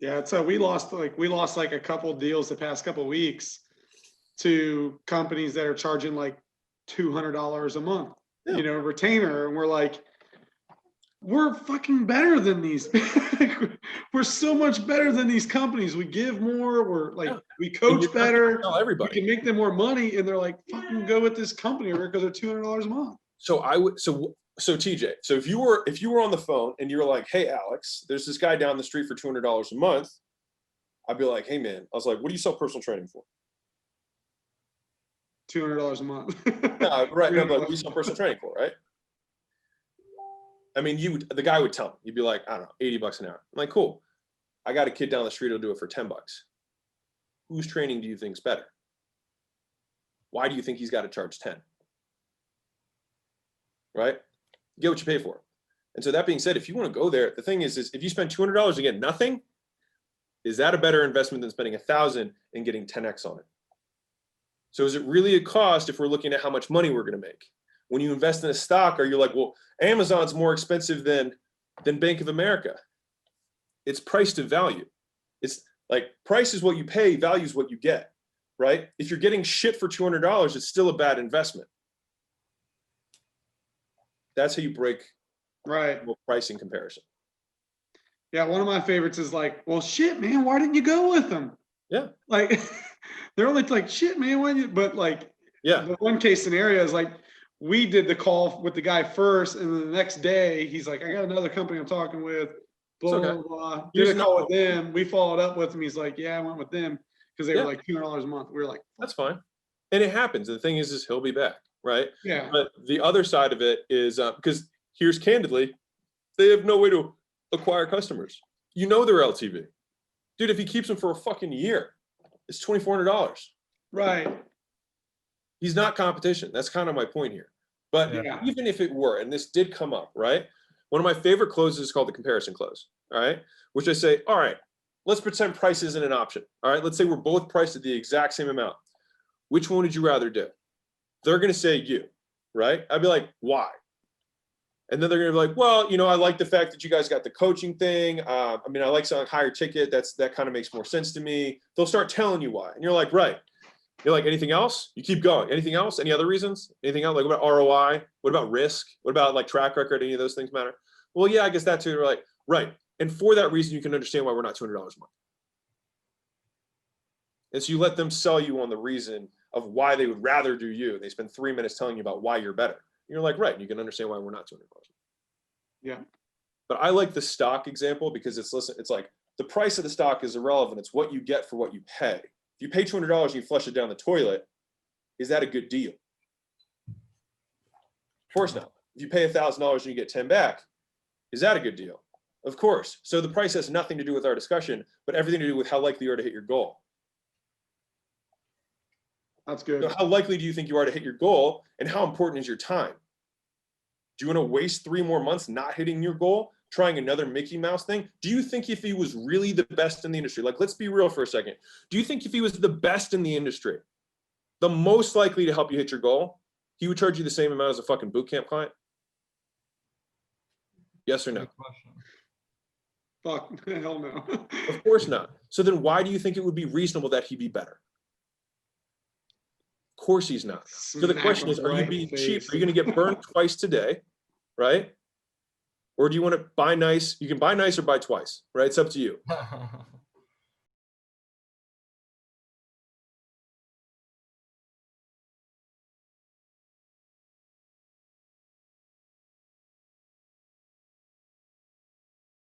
Yeah, so we lost like a couple deals the past couple weeks to companies that are charging like $200 a month, Yeah. retainer, and we're like, we're fucking better than these. We're so much better than these companies. We give more. We're like, we coach better. Tell everybody. We can make them more money, and they're like, fucking go with this company because they're $200 a month. So I would, so TJ, so if you were on the phone and you were like, hey, Alex, there's this guy down the street for $200 a month, I'd be like, hey man, I was like, what do you sell personal training for? $200 a month. No, right. No, but what do you sell personal training for, right? I mean, the guy would tell me, you'd be like, I don't know, $80 an hour. I'm like, cool. I got a kid down the street who'll do it for $10. Whose training do you think's better? Why do you think he's got to charge 10? Right? Get what you pay for. And so that being said, if you want to go there, the thing is if you spend $200 and get nothing, is that a better investment than spending $1,000 and getting 10x on it? So is it really a cost if we're looking at how much money we're going to make? When you invest in a stock, are you like, well, Amazon's more expensive than Bank of America? It's price to value. It's like price is what you pay, value is what you get, right? If you're getting shit for $200, it's still a bad investment. That's how you break pricing comparison. Yeah, one of my favorites is like, well, shit, man, why didn't you go with them? Yeah. Like, they're only like, shit, man, why you? But like, yeah, the one case scenario is like, we did the call with the guy first, and then the next day he's like, I got another company I'm talking with, blah, okay. blah, blah. Did a call with them. We followed up with him. He's like, yeah, I went with them because they were like $200 a month. We were like, that's fine. And it happens. The thing is he'll be back, right? Yeah. But the other side of it is, because here's candidly, they have no way to acquire customers. You know their LTV. Dude, if he keeps them for a fucking year, it's $2,400. Right. He's not competition. That's kind of my point here. But even if it were, and this did come up, right? One of my favorite closes is called the comparison close, all right? Which I say, all right, let's pretend price isn't an option. All right, let's say we're both priced at the exact same amount. Which one would you rather do? They're going to say you, right? I'd be like, why? And then they're going to be like, well, I like the fact that you guys got the coaching thing. I mean, I like selling higher ticket. That kind of makes more sense to me. They'll start telling you why. And you're like, right. You're like, anything else? You keep going. Anything else? Any other reasons? Anything else? Like, what about ROI? What about risk? What about like track record? Any of those things matter? Well, yeah, I guess that too. They're like, right. And for that reason, you can understand why we're not $200 a month. And so you let them sell you on the reason of why they would rather do you. They spend 3 minutes telling you about why you're better. You're like, right, you can understand why we're not $200. Yeah. But I like the stock example because it's like the price of the stock is irrelevant. It's what you get for what you pay. If you pay $200 and you flush it down the toilet, is that a good deal? Of course not. If you pay $1,000 and you get 10 back, is that a good deal? Of course. So the price has nothing to do with our discussion, but everything to do with how likely you are to hit your goal. That's good. So how likely do you think you are to hit your goal, and how important is your time? Do you want to waste 3 more months not hitting your goal, trying another Mickey Mouse thing? Do you think if he was really the best in the industry, like let's be real for a second, do you think if he was the best in the industry, the most likely to help you hit your goal, he would charge you the same amount as a fucking boot camp client? Yes or no? Fuck, hell no. Of course not. So then why do you think it would be reasonable that he be better? Of course he's not. So the question is, are you being cheap? Are you going to get burned twice today, right? Or do you want to buy nice? You can buy nice or buy twice, right? It's up to you.